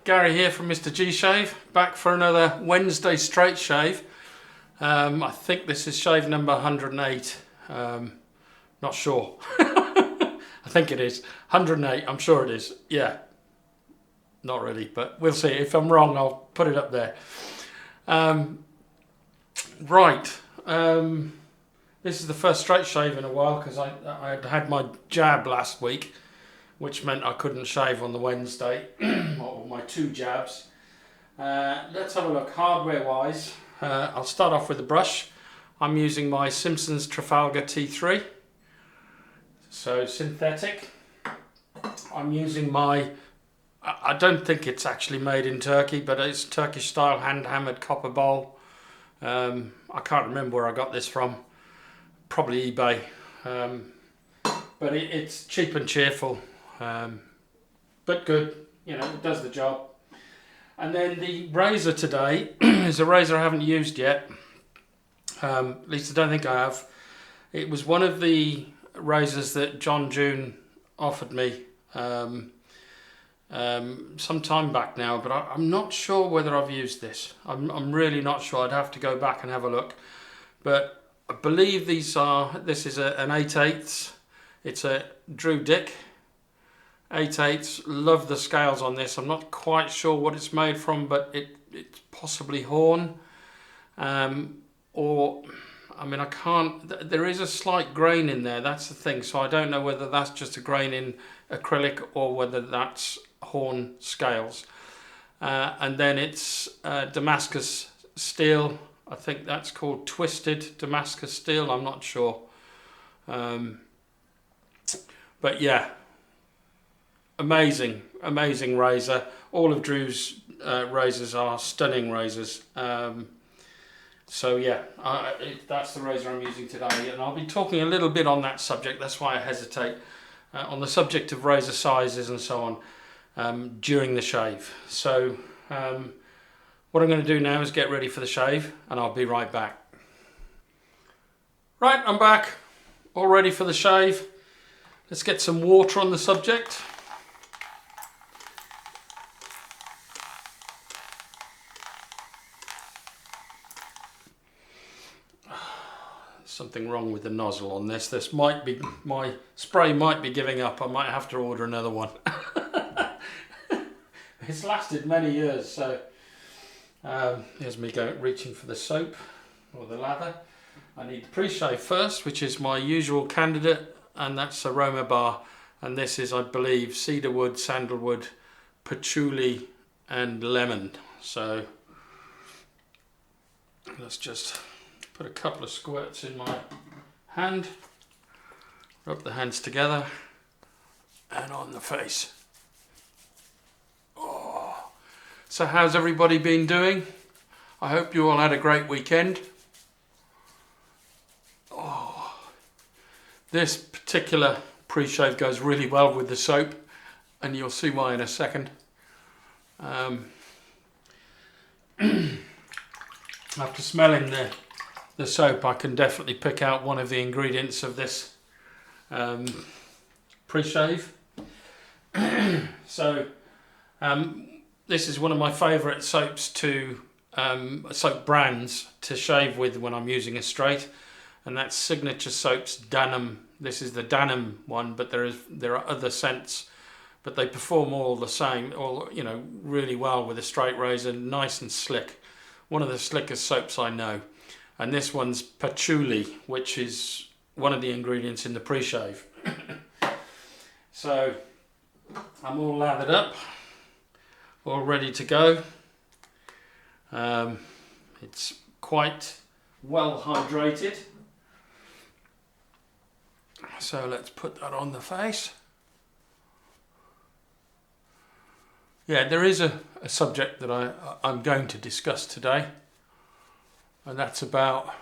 Gary here from MrG Shave, back for another Wednesday straight shave. I think this is shave number 108. Not sure. I think it is 108. I'm sure it is. Yeah, not really, but we'll see. If I'm wrong, I'll put it up there. Right. This is the first straight shave in a while because I had my jab last week, which meant I couldn't shave on the Wednesday, or my 2 jabs. Let's have a look, hardware wise. I'll start off with the brush. I'm using my Simpson's Trafalgar T3, so synthetic. I'm using my, I don't think it's actually made in Turkey, but it's Turkish style hand hammered copper bowl. I can't remember where I got this from, probably eBay, but it's cheap and cheerful. But good, you know, it does the job. And then the razor today is a razor I haven't used yet. At least I don't think I have. It was one of the razors that John June offered me some time back now, but I'm not sure whether I've used this. I'm really not sure. I'd have to go back and have a look. But I believe this is an 8/8. It's a Drew Dick 8/8. Love the scales on this. I'm not quite sure what it's made from, but it's possibly horn, or I mean, I can't. There is a slight grain in there. That's the thing. So I don't know whether that's just a grain in acrylic or whether that's horn scales. And then it's Damascus steel. I think that's called twisted Damascus steel. I'm not sure. But yeah. Amazing razor. All of Drew's razors are stunning razors. So yeah, that's the razor I'm using today, and I'll be talking a little bit on that subject. That's why I hesitate on the subject of razor sizes and so on during the shave. So what I'm going to do now is get ready for the shave, and I'll be right back. Right, I'm back, all ready for the shave. Let's get some water on the subject. Something wrong with the nozzle on this. This might be, my spray might be giving up. I might have to order another one. It's lasted many years, so here's me reaching for the soap or the lather. I need the pre-shave first, which is my usual candidate, and that's Aromabar, and this is, I believe, cedarwood, sandalwood, patchouli and lemon. So let's just put a couple of squirts in my hand, rub the hands together, and on the face. Oh. So how's everybody been doing? I hope you all had a great weekend. Oh. This particular pre-shave goes really well with the soap, and you'll see why in a second. After smelling the soap, I can definitely pick out one of the ingredients of this pre-shave. So this is one of my favourite soaps soap brands to shave with when I'm using a straight, and that's Signature Soaps Danum. This is the Danum one, but there are other scents, but they perform all the same, really well with a straight razor, nice and slick. One of the slickest soaps I know. And this one's Pachouli, which is one of the ingredients in the pre-shave. So I'm all lathered up, all ready to go. It's quite well hydrated. So let's put that on the face. Yeah, there is a subject that I'm going to discuss today. And that's about,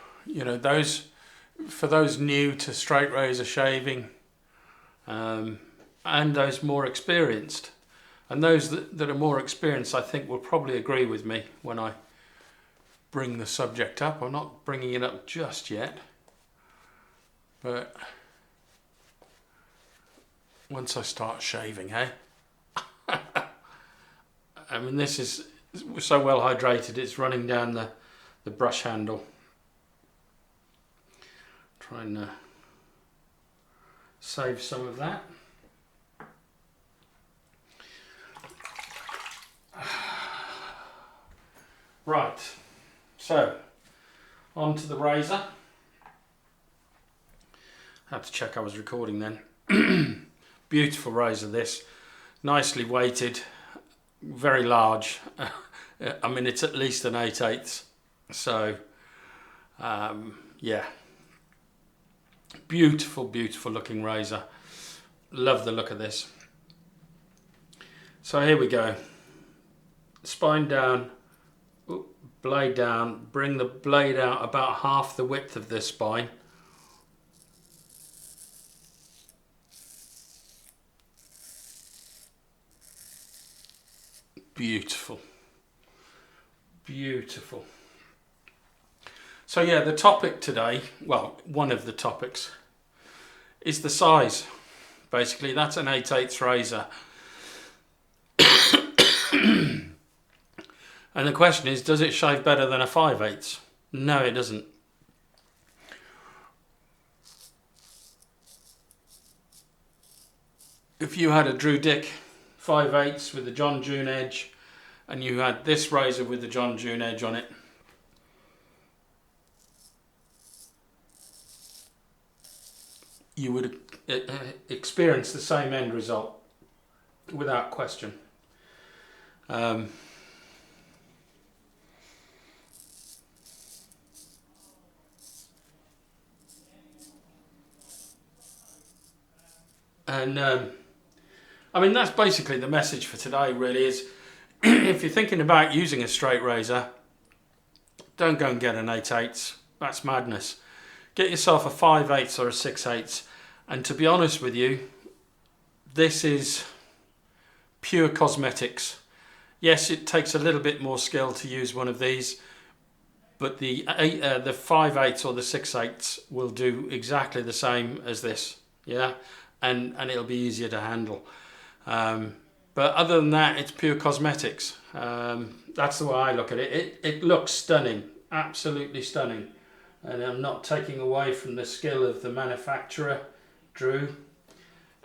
for those new to straight razor shaving, and those more experienced. And those that are more experienced, I think, will probably agree with me when I bring the subject up. I'm not bringing it up just yet, but once I start shaving, hey? I mean, this is so well hydrated, it's running down the brush handle. Try and save some of that. Right, so onto the razor. Had to check I was recording then. Beautiful razor this, nicely weighted, very large. I mean, it's at least an 8/8, so yeah, beautiful, beautiful looking razor. Love the look of this. So here we go, spine down, blade down, bring the blade out about half the width of this spine. Beautiful, beautiful. So yeah, the topic today, well, one of the topics, is the size. Basically, that's an 8/8 razor. And the question is, does it shave better than a 5/8? No, it doesn't. If you had a Drew Dick 5/8 with the John June edge, and you had this razor with the John June edge on it, you would experience the same end result without question. I mean, that's basically the message for today, really, is if you're thinking about using a straight razor, don't go and get an 8/8. That's madness. Get yourself a 5/8 or a 6/8. And to be honest with you, this is pure cosmetics. Yes, it takes a little bit more skill to use one of these, but the 5/8 or the 6/8 will do exactly the same as this, yeah, and it'll be easier to handle. But other than that, it's pure cosmetics. That's the way I look at it. It looks stunning, absolutely stunning, and I'm not taking away from the skill of the manufacturer, Drew.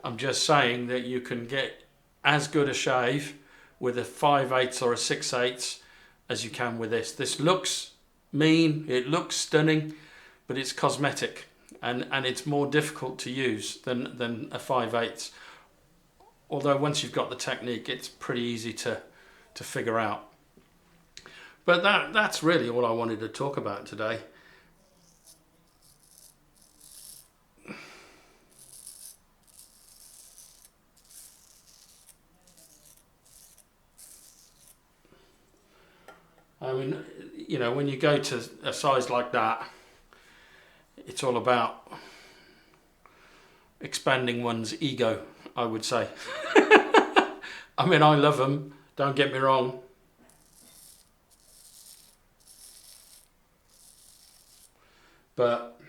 I'm just saying that you can get as good a shave with a 5/8 or a 6/8 as you can with this. This looks mean, it looks stunning, but it's cosmetic, and it's more difficult to use than a 5/8. Although once you've got the technique, it's pretty easy to figure out. But that's really all I wanted to talk about today. I mean, you know, when you go to a size like that, it's all about expanding one's ego, I would say. I mean, I love them, don't get me wrong. But,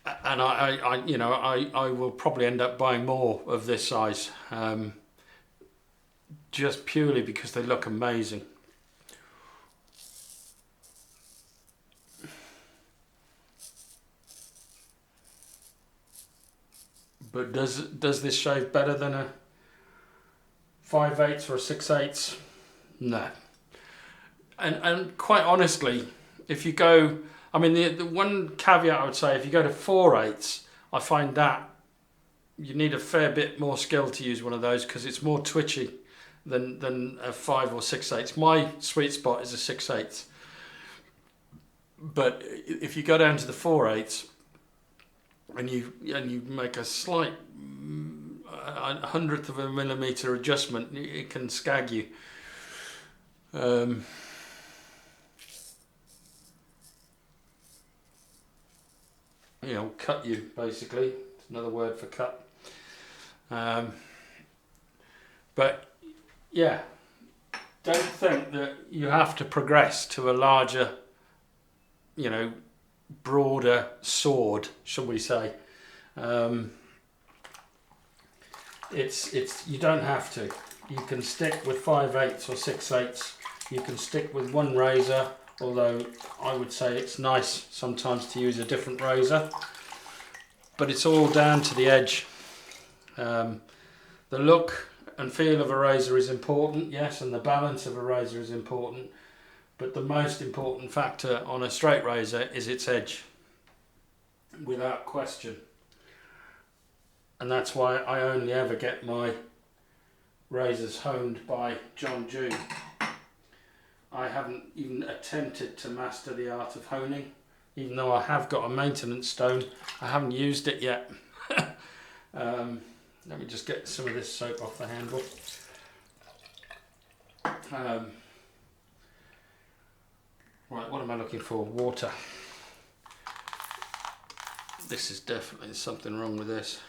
and I will probably end up buying more of this size, just purely because they look amazing. But does this shave better than a 5/8 or a 6/8? No. And quite honestly, if you go, I mean, the one caveat I would say, if you go to 4/8, I find that you need a fair bit more skill to use one of those, because it's more twitchy than a 5 or 6/8. My sweet spot is a 6/8. But if you go down to the 4/8 and you make a slight 1/100th of a millimeter adjustment, it can scag you. You know, cut you, basically. It's another word for cut. But yeah, don't think that you have to progress to a larger, you know, broader sword, shall we say. you don't have to. You can stick with 5/8 or 6/8. You can stick with one razor, although I would say it's nice sometimes to use a different razor. But it's all down to the edge. The look and feel of a razor is important, yes, and the balance of a razor is important. But the most important factor on a straight razor is its edge, without question. And that's why I only ever get my razors honed by John June. I haven't even attempted to master the art of honing, even though I have got a maintenance stone. I haven't used it yet. Let me just get some of this soap off the handle. Right, what am I looking for? Water. This is definitely something wrong with this.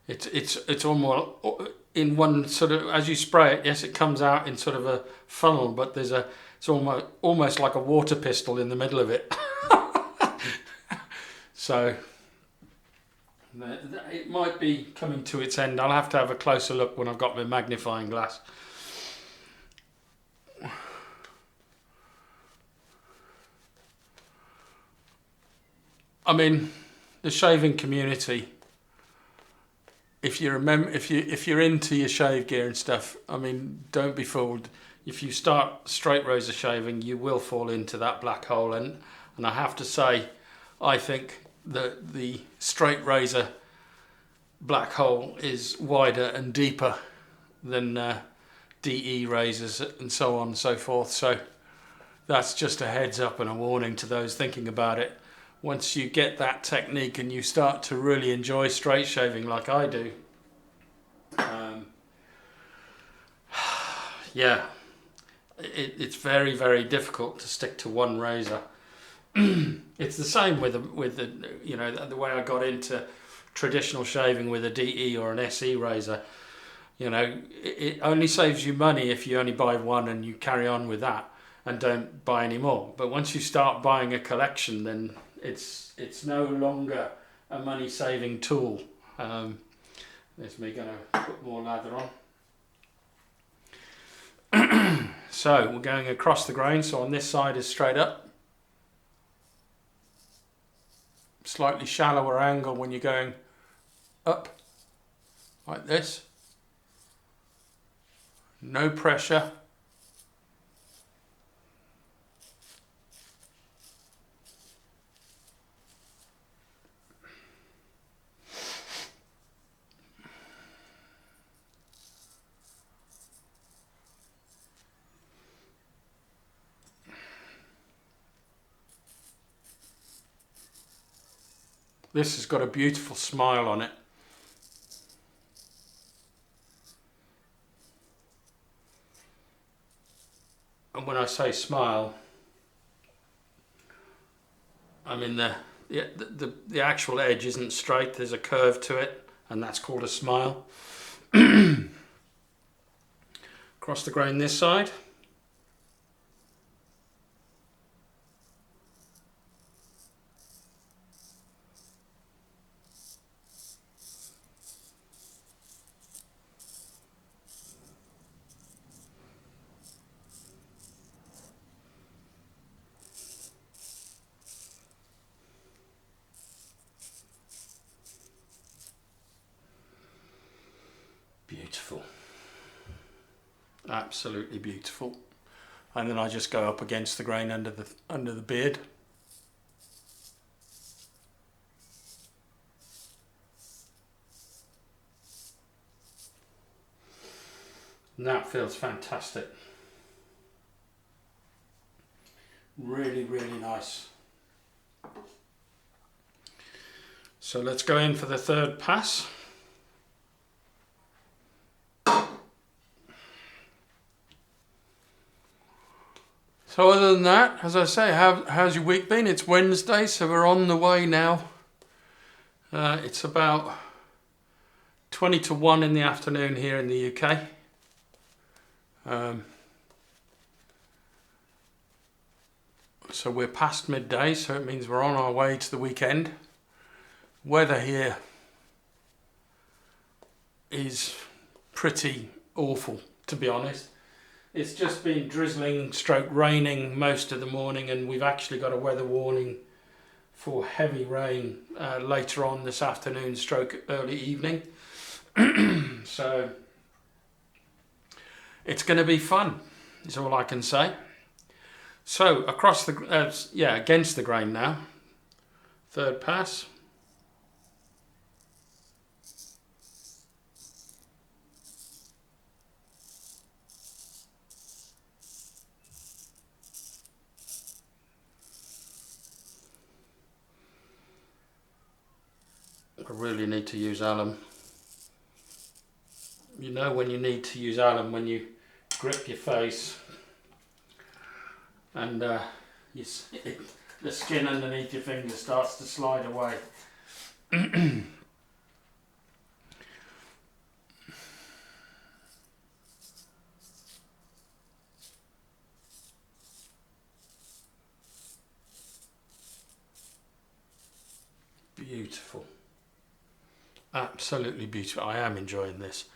It's almost in one sort of, as you spray it, yes, it comes out in sort of a funnel, but it's almost like a water pistol in the middle of it. So it might be coming to its end. I'll have to have a closer look when I've got my magnifying glass. I mean, the shaving community, if you're into your shave gear and stuff, I mean, don't be fooled. If you start straight razor shaving, you will fall into that black hole. And I have to say, I think that the straight razor black hole is wider and deeper than DE razors and so on and so forth. So that's just a heads up and a warning to those thinking about it. Once you get that technique and you start to really enjoy straight shaving like I do, yeah, it's very, very difficult to stick to one razor. It's the same with the you know, the way I got into traditional shaving with a DE or an SE razor. You know, it only saves you money if you only buy one and you carry on with that and don't buy any more. But once you start buying a collection, then it's no longer a money saving tool. There's me going to put more lather on. So we're going across the grain. So on this side is straight up. Slightly shallower angle when you're going up like this. No pressure. This has got a beautiful smile on it. And when I say smile, I mean the actual edge isn't straight, there's a curve to it, and that's called a smile. Across the grain this side. Beautiful. Absolutely beautiful. And then I just go up against the grain under the beard. And that feels fantastic. Really, really nice. So let's go in for the third pass. So other than that, as I say, how's your week been? It's Wednesday, so we're on the way now. It's about 20 to 1 in the afternoon here in the UK. So we're past midday, so it means we're on our way to the weekend. Weather here is pretty awful, to be honest. It's just been drizzling stroke raining most of the morning, and we've actually got a weather warning for heavy rain later on this afternoon stroke early evening. So it's going to be fun, is all I can say. So across the against the grain now, third pass. I really need to use alum. You know when you need to use alum, when you grip your face and the skin underneath your finger starts to slide away. Beautiful. Absolutely beautiful. I am enjoying this.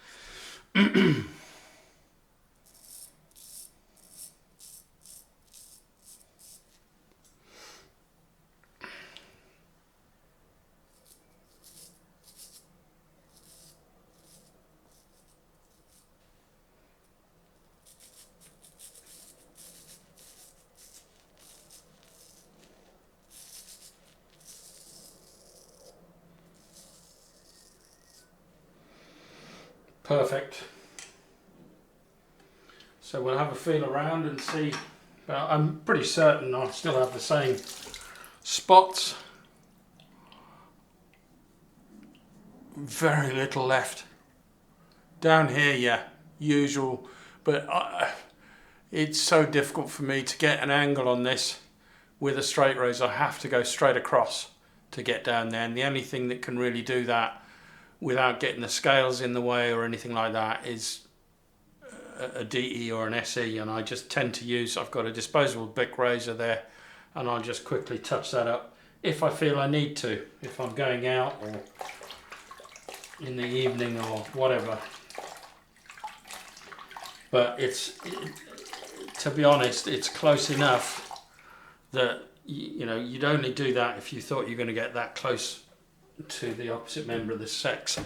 Perfect. So we'll have a feel around and see, but I'm pretty certain I'll still have the same spots. Very little left. Down here, yeah, usual, but it's so difficult for me to get an angle on this with a straight razor. I have to go straight across to get down there, and the only thing that can really do that without getting the scales in the way or anything like that is a DE or an SE, and I just tend to use, I've got a disposable Bic razor there, and I'll just quickly touch that up if I feel I need to, if I'm going out or in the evening or whatever. But to be honest, it's close enough that you know, you'd only do that if you thought you're going to get that close to the opposite member of the sex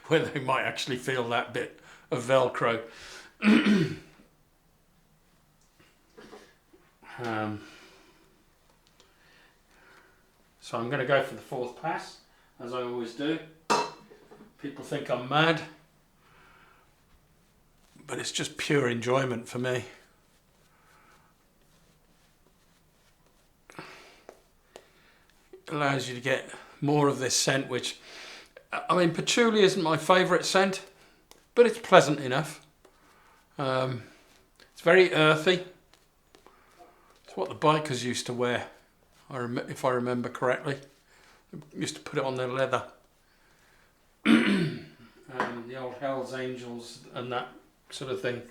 where they might actually feel that bit of Velcro. So I'm going to go for the fourth pass, as I always do. People think I'm mad, but it's just pure enjoyment for me. It allows you to get more of this scent, which, I mean, patchouli isn't my favourite scent, but it's pleasant enough. It's very earthy. It's what the bikers used to wear, if I remember correctly. They used to put it on their leather. The old Hells Angels and that sort of thing.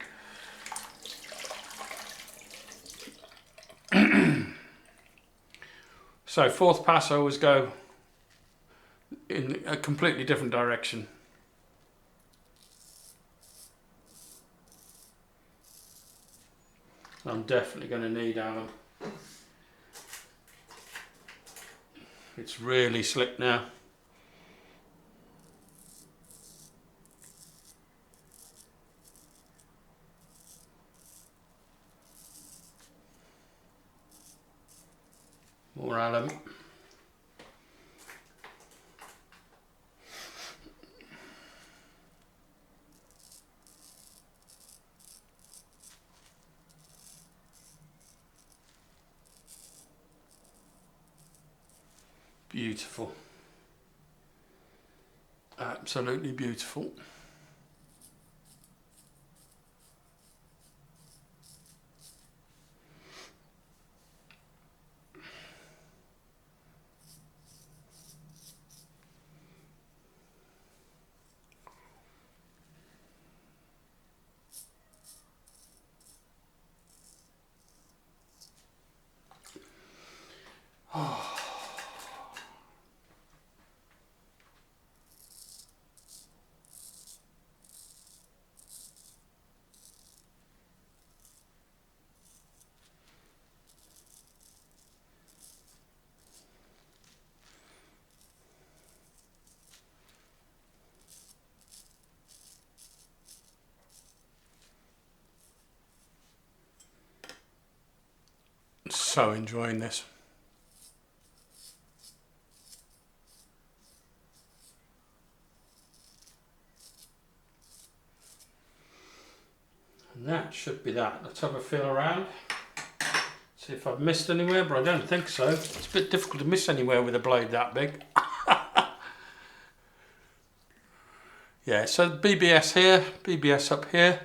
So fourth pass, I always go in a completely different direction. I'm definitely going to need alum. It's really slick now. More alum. Beautiful. Absolutely beautiful. so enjoying this. And that should be that. Let's have a feel around. See if I've missed anywhere, but I don't think so. It's a bit difficult to miss anywhere with a blade that big. Yeah, so BBS here, BBS up here.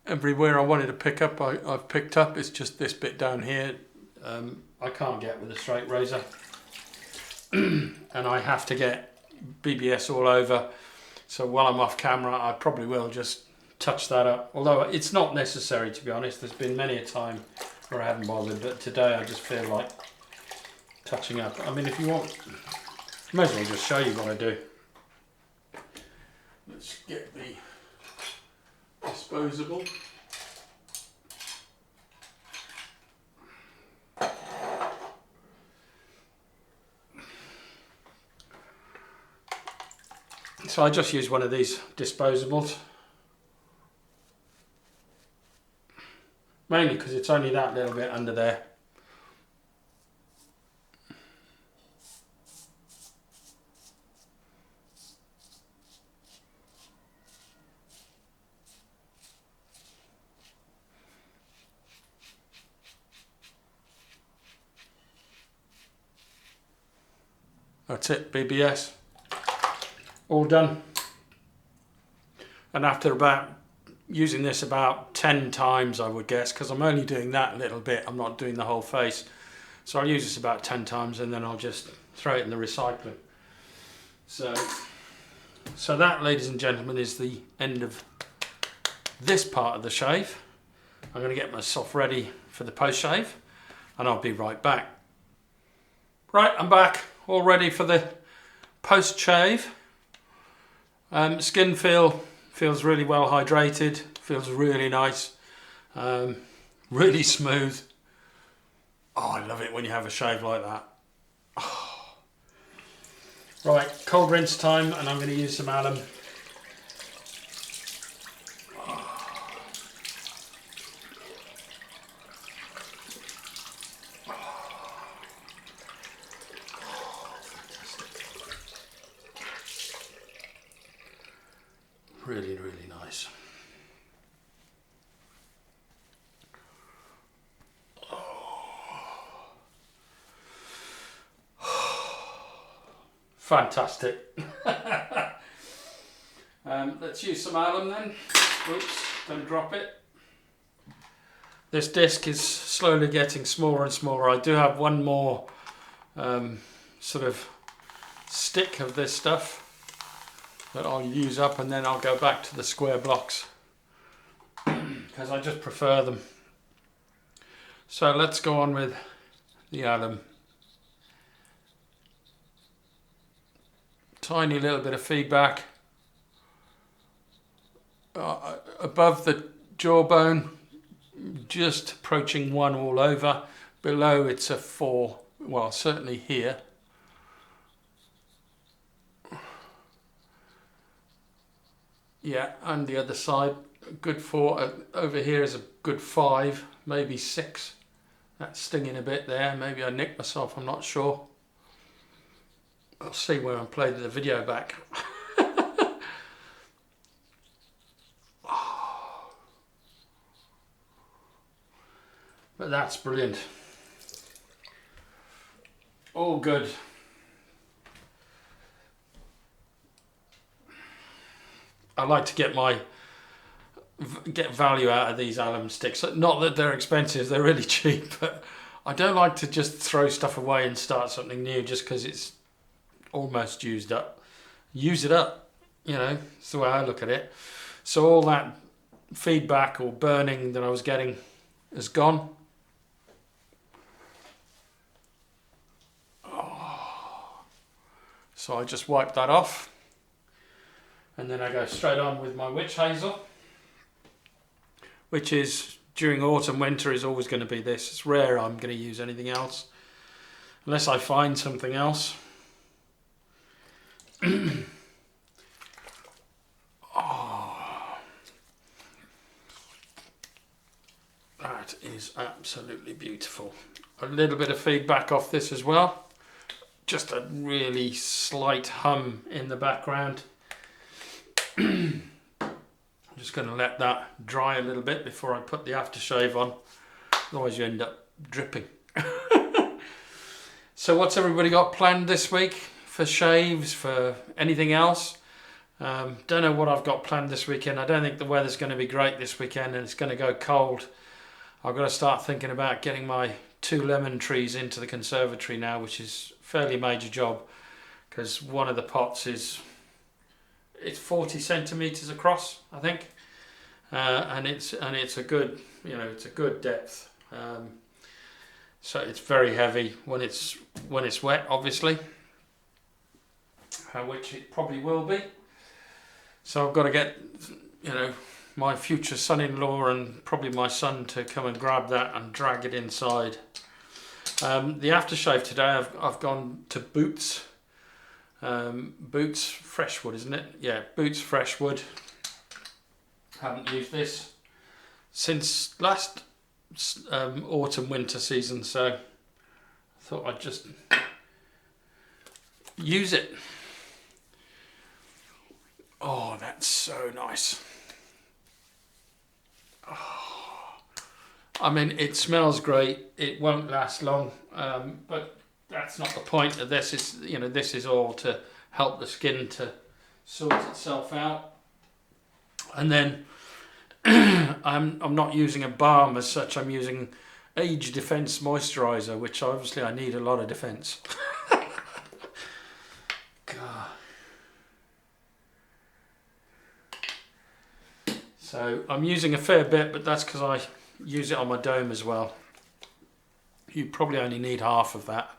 Everywhere I wanted to pick up, I've picked up. It's just this bit down here I can't get with a straight razor. And I have to get BBS all over. So while I'm off camera, I probably will just touch that up. Although it's not necessary, to be honest. There's been many a time where I haven't bothered, but today I just feel like touching up. I mean, if you want, I may as well just show you what I do. Let's get the disposable. So I just use one of these disposables. Mainly because it's only that little bit under there. That's it, BBS. All done. And after about using this about 10 times, I would guess, because I'm only doing that little bit, I'm not doing the whole face. So I'll use this about 10 times and then I'll just throw it in the recycling. So that, ladies and gentlemen, is the end of this part of the shave. I'm going to get myself ready for the post shave and I'll be right back. Right, I'm back, all ready for the post shave. Skin feels really well hydrated, feels really nice, really smooth. Oh, I love it when you have a shave like that. Oh. Right, cold rinse time, and I'm going to use some alum. Really, really nice. Fantastic. Let's use some alum then. Oops, don't drop it. This disc is slowly getting smaller and smaller. I do have one more sort of stick of this stuff that I'll use up, and then I'll go back to the square blocks because I just prefer them. So let's go on with the alum. Tiny little bit of feedback above the jawbone, just approaching 1 all over. Below it's a 4, well, certainly here. Yeah, and the other side, a good 4. Over here is a good 5, maybe 6. That's stinging a bit there. Maybe I nicked myself, I'm not sure. I'll see when I play the video back. But that's brilliant. All good. I like to get value out of these alum sticks. Not that they're expensive, they're really cheap, but I don't like to just throw stuff away and start something new just because it's almost used up. Use it up, you know, that's the way I look at it. So all that feedback or burning that I was getting is gone. Oh. So I just wipe that off. And then I go straight on with my witch hazel, which is during autumn, winter is always going to be this. It's rare I'm going to use anything else, unless I find something else. Oh, That is absolutely beautiful. A little bit of feedback off this as well. Just a really slight hum in the background. I'm just going to let that dry a little bit before I put the aftershave on. Otherwise you end up dripping. So what's everybody got planned this week for shaves, for anything else? Don't know what I've got planned this weekend. I don't think the weather's going to be great this weekend and it's going to go cold. I've got to start thinking about getting my 2 lemon trees into the conservatory now, which is a fairly major job because one of the pots it's 40 centimeters across, I think, and it's a good, it's a good depth. So it's very heavy when it's wet, obviously, which it probably will be. So I've got to get, my future son-in-law and probably my son to come and grab that and drag it inside. The aftershave today, I've gone to Boots. Boots Freshwood, isn't it? Yeah, Boots Freshwood. Haven't used this since last autumn winter season, so I thought I'd just use it. Oh, that's so nice. Oh, I mean, it smells great. It won't last long, but that's not the point of this. Is this is all to help the skin to sort itself out. And then I'm not using a balm as such. I'm using Age Defense Moisturizer, which obviously I need a lot of defense. God. So I'm using a fair bit, but that's because I use it on my dome as well. You probably only need half of that.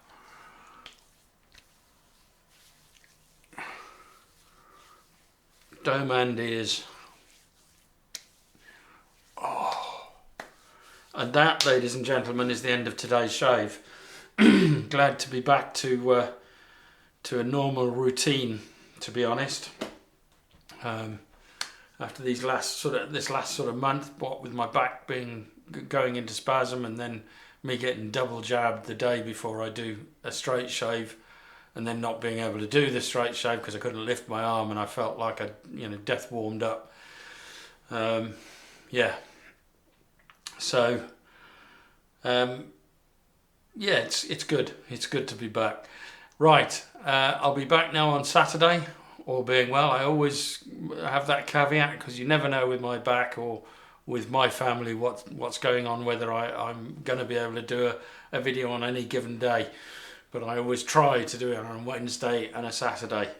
Dome and ears. Oh. And that, ladies and gentlemen, is the end of today's shave. Glad to be back to a normal routine, to be honest. After this last sort of month, what with my back going into spasm and then me getting double jabbed the day before I do a straight shave, and then not being able to do the straight shave because I couldn't lift my arm and I felt like death warmed up. Yeah. So yeah, it's good. It's good to be back. Right, I'll be back now on Saturday. All being well. I always have that caveat because you never know with my back or with my family what's going on, whether I'm going to be able to do a video on any given day. But I always try to do it on a Wednesday and a Saturday.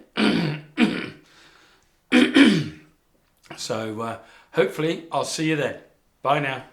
So hopefully I'll see you then. Bye now.